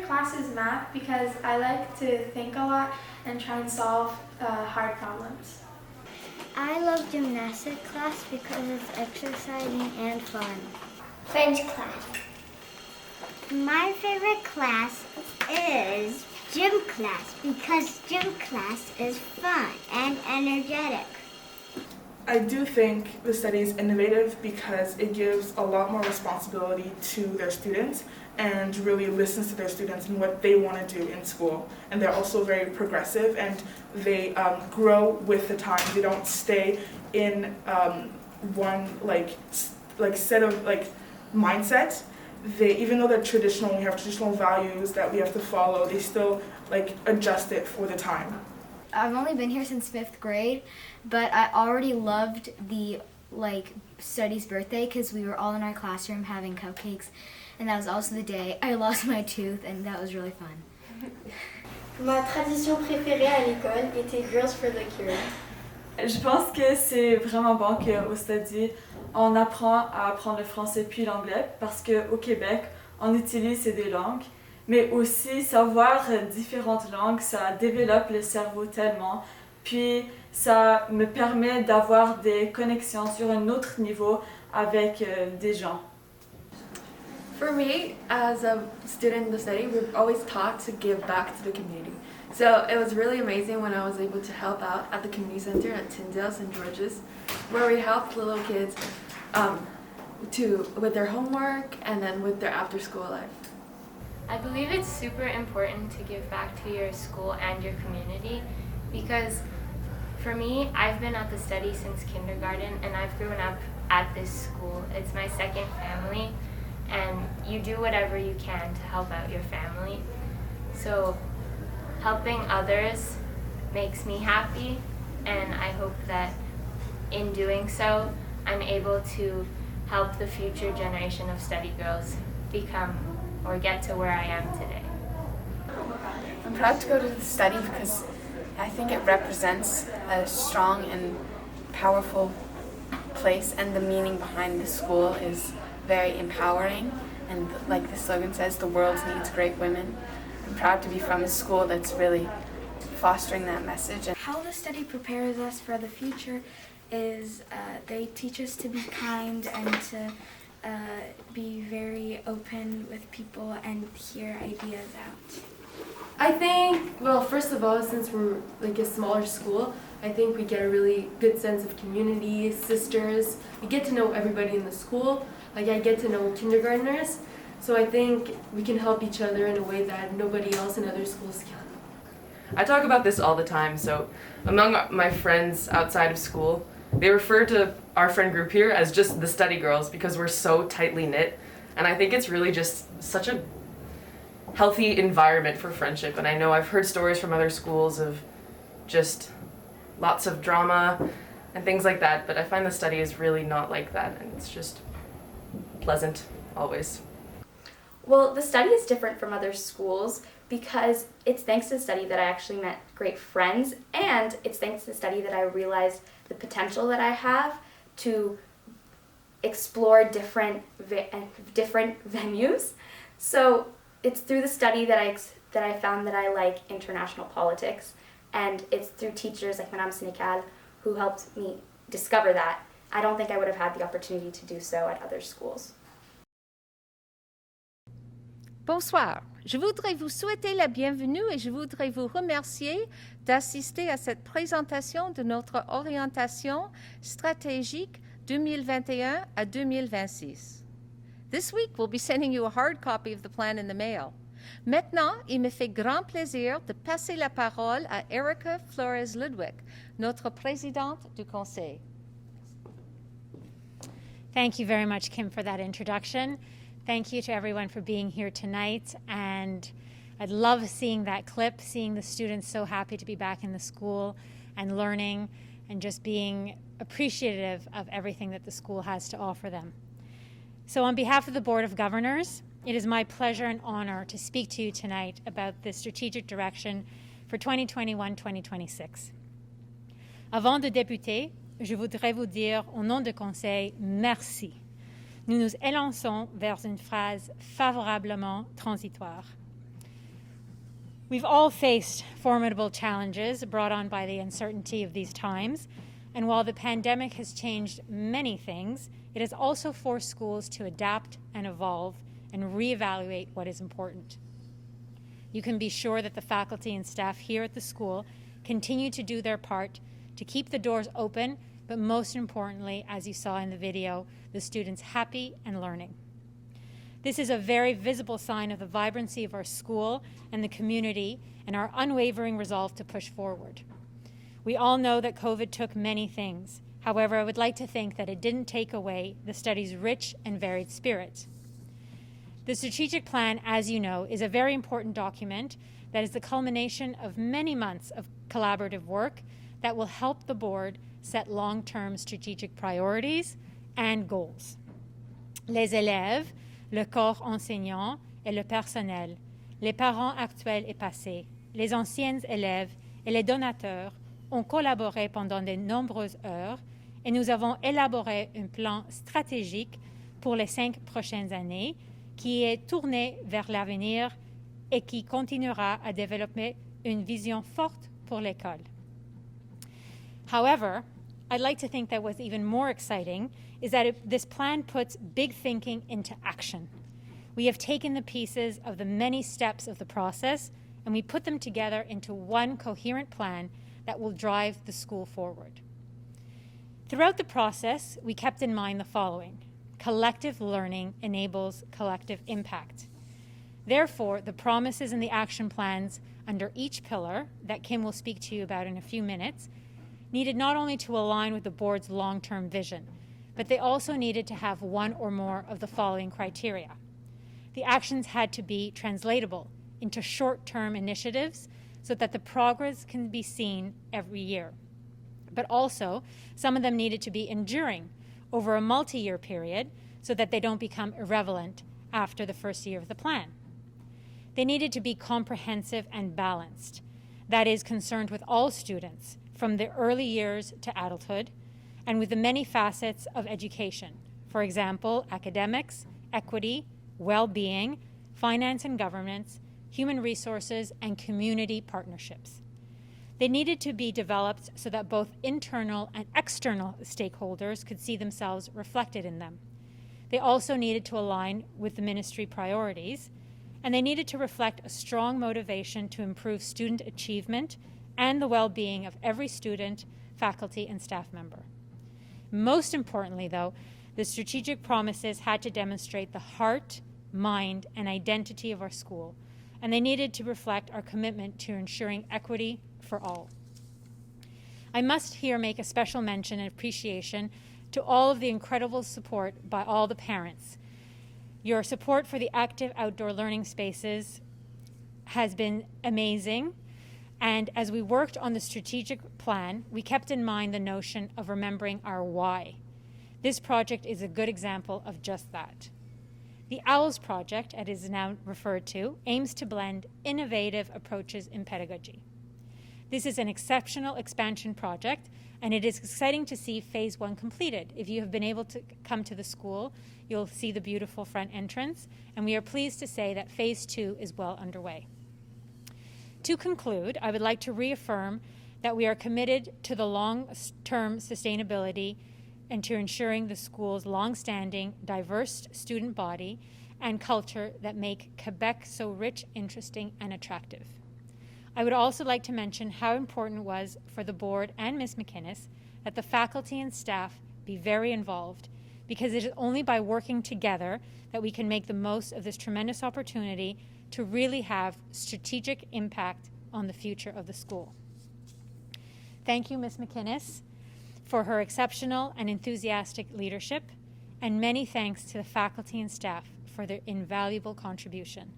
class is math because I like to think a lot and try and solve hard problems. I love gymnastics class because it's exercising and fun. French class. My favorite class is gym class because gym class is fun and energetic. I do think the study is innovative because it gives a lot more responsibility to their students and really listens to their students and what they want to do in school. And they're also very progressive and they grow with the time. They don't stay in one set of mindset. Even though they're traditional, we have traditional values that we have to follow, they still adjust it for the time. I've only been here since 5th grade, but I already loved the studies birthday because we were all in our classroom having cupcakes, and that was also the day I lost my tooth, and that was really fun. Ma tradition préférée à l'école était Girls for the Cure. Je pense que c'est vraiment bon qu'au study, on apprend à apprendre le français puis l'anglais parce qu'au Québec, on utilise ces deux langues. Mais aussi, savoir différentes langues, ça développe le cerveau tellement. Puis, ça me permet d'avoir des connexions sur un autre niveau avec des gens. For me, as a student in the study, we're always taught to give back to the community. So it was really amazing when I was able to help out at the community center at Tyndale's and George's, where we helped little kids with their homework and then with their after-school life. I believe it's super important to give back to your school and your community because for me, I've been at the study since kindergarten and I've grown up at this school. It's my second family and you do whatever you can to help out your family. So helping others makes me happy and I hope that in doing so, I'm able to help the future generation of study girls become or get to where I am today. I'm proud to go to the study because I think it represents a strong and powerful place, and the meaning behind the school is very empowering, and like the slogan says, the world needs great women. I'm proud to be from a school that's really fostering that message. How the study prepares us for the future is they teach us to be kind and to be very open with people and hear ideas out. I think, well, first of all, since we're a smaller school, I think we get a really good sense of community, sisters. We get to know everybody in the school. I get to know kindergartners. So I think we can help each other in a way that nobody else in other schools can. I talk about this all the time, so among my friends outside of school, they refer to our friend group here as just the study girls because we're so tightly knit, and I think it's really just such a healthy environment for friendship. And I know I've heard stories from other schools of just lots of drama and things like that, but I find the study is really not like that, and it's just pleasant always. Well, the study is different from other schools because it's thanks to the study that I actually met great friends, and it's thanks to the study that I realized the potential that I have to explore different venues. So it's through the study that I found that I like international politics, and it's through teachers like Mme Erika who helped me discover that. I don't think I would have had the opportunity to do so at other schools. Bonsoir, je voudrais vous souhaiter la bienvenue et je voudrais vous remercier d'assister à cette présentation de notre orientation stratégique 2021 à 2026. This week, we'll be sending you a hard copy of the plan in the mail. Maintenant, il me fait grand plaisir de passer la parole à Erika Flores Ludwick, notre présidente du conseil. Thank you very much, Kim, for that introduction. Thank you to everyone for being here tonight, and I'd love seeing that clip, seeing the students so happy to be back in the school and learning and just being appreciative of everything that the school has to offer them. So on behalf of the Board of Governors, it is my pleasure and honor to speak to you tonight about the strategic direction for 2021-2026. Avant de débuter, je voudrais vous dire au nom du Conseil, merci. Nous nous élançons vers une phase favorablement transitoire. We've all faced formidable challenges brought on by the uncertainty of these times, and while the pandemic has changed many things, it has also forced schools to adapt and evolve and reevaluate what is important. You can be sure that the faculty and staff here at the school continue to do their part to keep the doors open, but most importantly, as you saw in the video, the students happy and learning. This is a very visible sign of the vibrancy of our school and the community and our unwavering resolve to push forward. We all know that COVID took many things. However, I would like to think that it didn't take away the study's rich and varied spirit. The strategic plan, as you know, is a very important document that is the culmination of many months of collaborative work that will help the board set long-term strategic priorities and goals. Les élèves, le corps enseignant et le personnel, les parents actuels et passés, les anciens élèves et les donateurs ont collaboré pendant de nombreuses heures et nous avons élaboré un plan stratégique pour les 5 prochaines années qui est tourné vers l'avenir et qui continuera à développer une vision forte pour l'école. However, I'd like to think that what's even more exciting is that this plan puts big thinking into action. We have taken the pieces of the many steps of the process and we put them together into one coherent plan that will drive the school forward. Throughout the process, we kept in mind the following. Collective learning enables collective impact. Therefore, the promises and the action plans under each pillar that Kim will speak to you about in a few minutes needed not only to align with the board's long-term vision, but they also needed to have one or more of the following criteria. The actions had to be translatable into short-term initiatives so that the progress can be seen every year. But also, some of them needed to be enduring over a multi-year period so that they don't become irrelevant after the first year of the plan. They needed to be comprehensive and balanced, that is, concerned with all students, from the early years to adulthood, and with the many facets of education, for example, academics, equity, well-being, finance and governance, human resources, and community partnerships. They needed to be developed so that both internal and external stakeholders could see themselves reflected in them. They also needed to align with the ministry priorities, and they needed to reflect a strong motivation to improve student achievement and the well-being of every student, faculty, and staff member. Most importantly, though, the strategic promises had to demonstrate the heart, mind, and identity of our school, and they needed to reflect our commitment to ensuring equity for all. I must here make a special mention and appreciation to all of the incredible support by all the parents. Your support for the active outdoor learning spaces has been amazing. And as we worked on the strategic plan, we kept in mind the notion of remembering our why. This project is a good example of just that. The OWLS project, as it is now referred to, aims to blend innovative approaches in pedagogy. This is an exceptional expansion project, and it is exciting to see Phase 1 completed. If you have been able to come to the school, you'll see the beautiful front entrance, and we are pleased to say that Phase 2 is well underway. To conclude, I would like to reaffirm that we are committed to the long-term sustainability and to ensuring the school's long-standing, diverse student body and culture that make Quebec so rich, interesting, and attractive. I would also like to mention how important it was for the board and Ms. McInnes that the faculty and staff be very involved, because it is only by working together that we can make the most of this tremendous opportunity to really have strategic impact on the future of the school. Thank you, Ms. McInnes, for her exceptional and enthusiastic leadership, and many thanks to the faculty and staff for their invaluable contribution.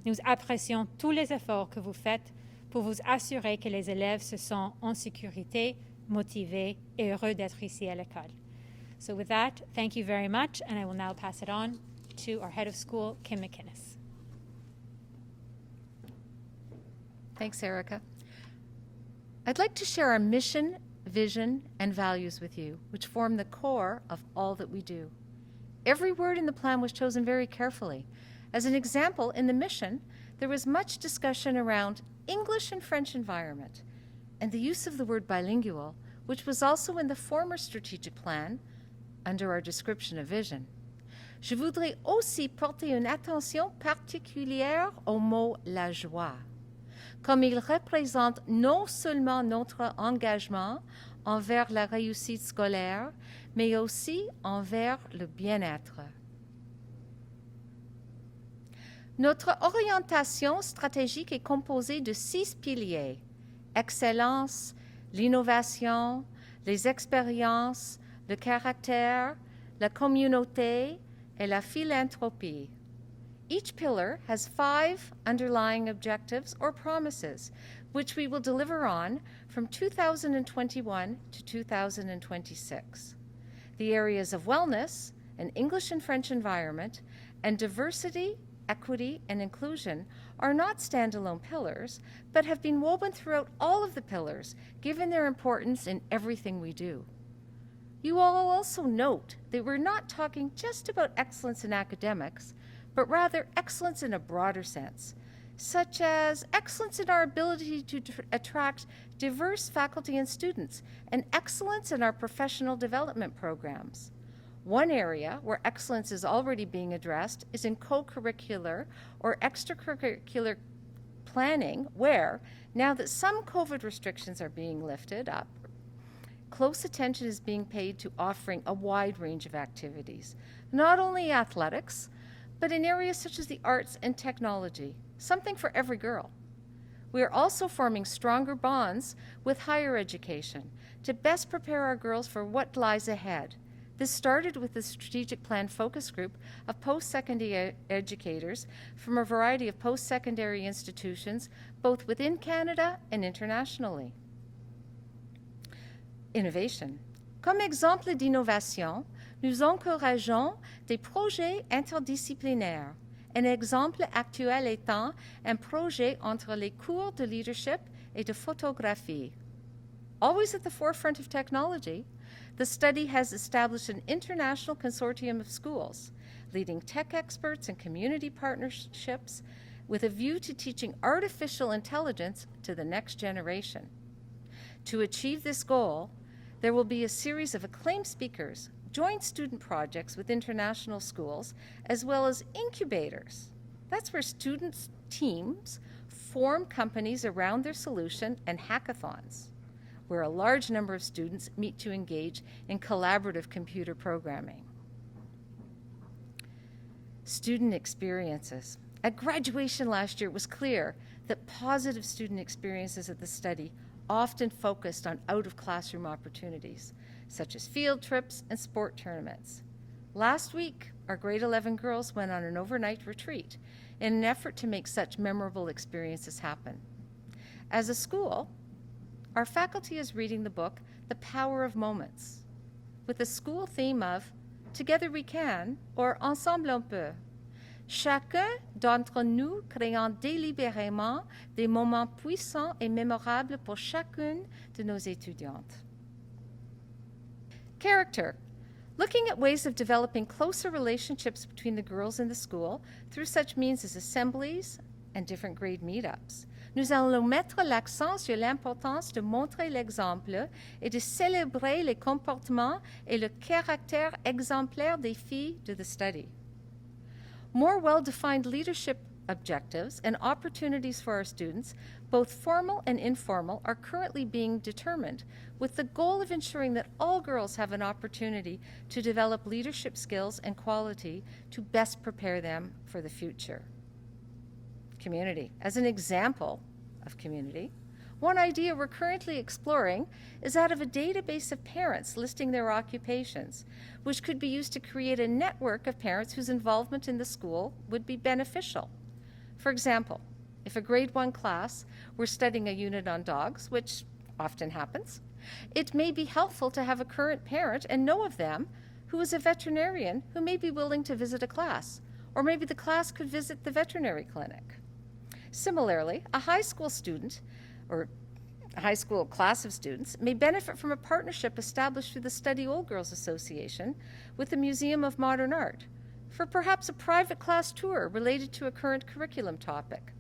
Nous apprécions tous les efforts que vous faites pour vous assurer que les élèves se sentent en sécurité, motivés et heureux d'être ici à l'école. So with that, thank you very much, and I will now pass it on to our head of school, Kim McInnes. Thanks, Erika. I'd like to share our mission, vision, and values with you, which form the core of all that we do. Every word in the plan was chosen very carefully. As an example, in the mission, there was much discussion around English and French environment and the use of the word bilingual, which was also in the former strategic plan under our description of vision. Je voudrais aussi porter une attention particulière au mot la joie, comme il représente non seulement notre engagement envers la réussite scolaire, mais aussi envers le bien-être. Notre orientation stratégique est composée de 6 piliers: excellence, l'innovation, les expériences, le caractère, la communauté, et la philanthropie. Each pillar has 5 underlying objectives or promises, which we will deliver on from 2021 to 2026. The areas of wellness, an English and French environment, and diversity, equity, and inclusion are not standalone pillars, but have been woven throughout all of the pillars, given their importance in everything we do. You will also note that we're not talking just about excellence in academics, but rather excellence in a broader sense, such as excellence in our ability to attract diverse faculty and students, and excellence in our professional development programs. One area where excellence is already being addressed is in co-curricular or extracurricular planning, where, now that some COVID restrictions are being lifted up, close attention is being paid to offering a wide range of activities, not only athletics, but in areas such as the arts and technology, something for every girl. We are also forming stronger bonds with higher education to best prepare our girls for what lies ahead. This started with the strategic plan focus group of post-secondary educators from a variety of post-secondary institutions, both within Canada and internationally. Innovation. Comme exemple d'innovation, nous encourageons des projets interdisciplinaires. Un exemple actuel étant un projet entre les cours de leadership et de photographie. Always at the forefront of technology, the study has established an international consortium of schools, leading tech experts and community partnerships with a view to teaching artificial intelligence to the next generation. To achieve this goal, there will be a series of acclaimed speakers, joint student projects with international schools, as well as incubators. That's where students' teams form companies around their solution, and hackathons, where a large number of students meet to engage in collaborative computer programming. Student experiences. At graduation last year, it was clear that positive student experiences at the study often focused on out-of-classroom opportunities, such as field trips and sport tournaments. Last week, our grade 11 girls went on an overnight retreat in an effort to make such memorable experiences happen. As a school, our faculty is reading the book, The Power of Moments, with the school theme of Together We Can, or Ensemble on peut. Chacun d'entre nous créant délibérément des moments puissants et mémorables pour chacune de nos étudiantes. Character. Looking at ways of developing closer relationships between the girls in the school through such means as assemblies and different grade meetups. Nous allons mettre l'accent sur l'importance de montrer l'exemple et de célébrer les comportements et le caractère exemplaire des filles de the study. More well-defined leadership objectives and opportunities for our students, both formal and informal, are currently being determined, with the goal of ensuring that all girls have an opportunity to develop leadership skills and quality to best prepare them for the future. Community. As an example of community, one idea we're currently exploring is that of a database of parents listing their occupations, which could be used to create a network of parents whose involvement in the school would be beneficial. For example, if a grade 1 class were studying a unit on dogs, which often happens, it may be helpful to have a current parent and know of them who is a veterinarian who may be willing to visit a class, or maybe the class could visit the veterinary clinic. Similarly, a high school student or a high school class of students may benefit from a partnership established through the Study Old Girls Association with the Museum of Modern Art for perhaps a private class tour related to a current curriculum topic,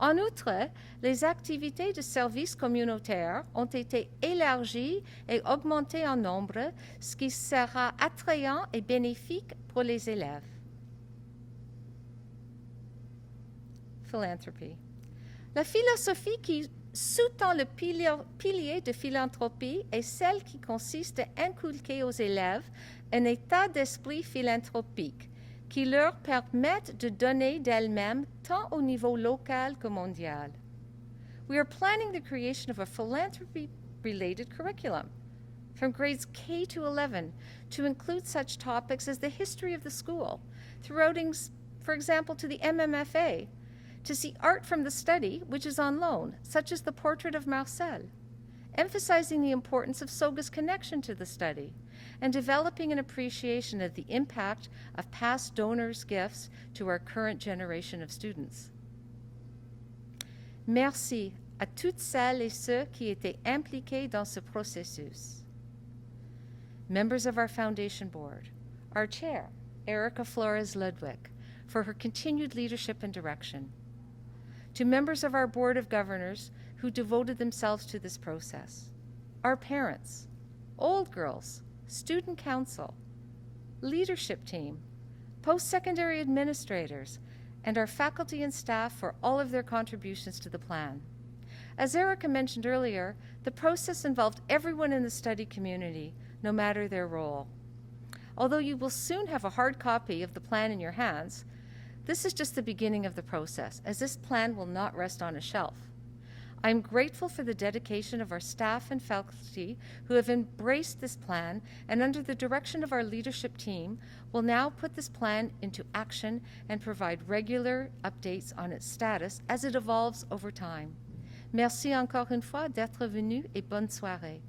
En outre, les activités de service communautaire ont été élargies et augmentées en nombre, ce qui sera attrayant et bénéfique pour les élèves. Philanthropy. La philosophie qui sous-tend le pilier de philanthropie est celle qui consiste à inculquer aux élèves un état d'esprit philanthropique qui leur permette de donner d'elles-mêmes tant au niveau local que mondial. We are planning the creation of a philanthropy-related curriculum from grades K to 11 to include such topics as the history of the school, through outings, for example, to the MMFA, to see art from the study, which is on loan, such as the portrait of Marcel, emphasizing the importance of SOGA's connection to the study, and developing an appreciation of the impact of past donors' gifts to our current generation of students. Merci à toutes celles et ceux qui étaient impliqués dans ce processus. Members of our foundation board, our chair, Erika Flores Ludwick, for her continued leadership and direction. To members of our board of governors who devoted themselves to this process, our parents, old girls, student council, leadership team, post-secondary administrators, and our faculty and staff for all of their contributions to the plan. As Erika mentioned earlier, the process involved everyone in the study community, no matter their role. Although you will soon have a hard copy of the plan in your hands, this is just the beginning of the process, as this plan will not rest on a shelf. I am grateful for the dedication of our staff and faculty who have embraced this plan and under the direction of our leadership team will now put this plan into action and provide regular updates on its status as it evolves over time. Merci encore une fois d'être venu et bonne soirée.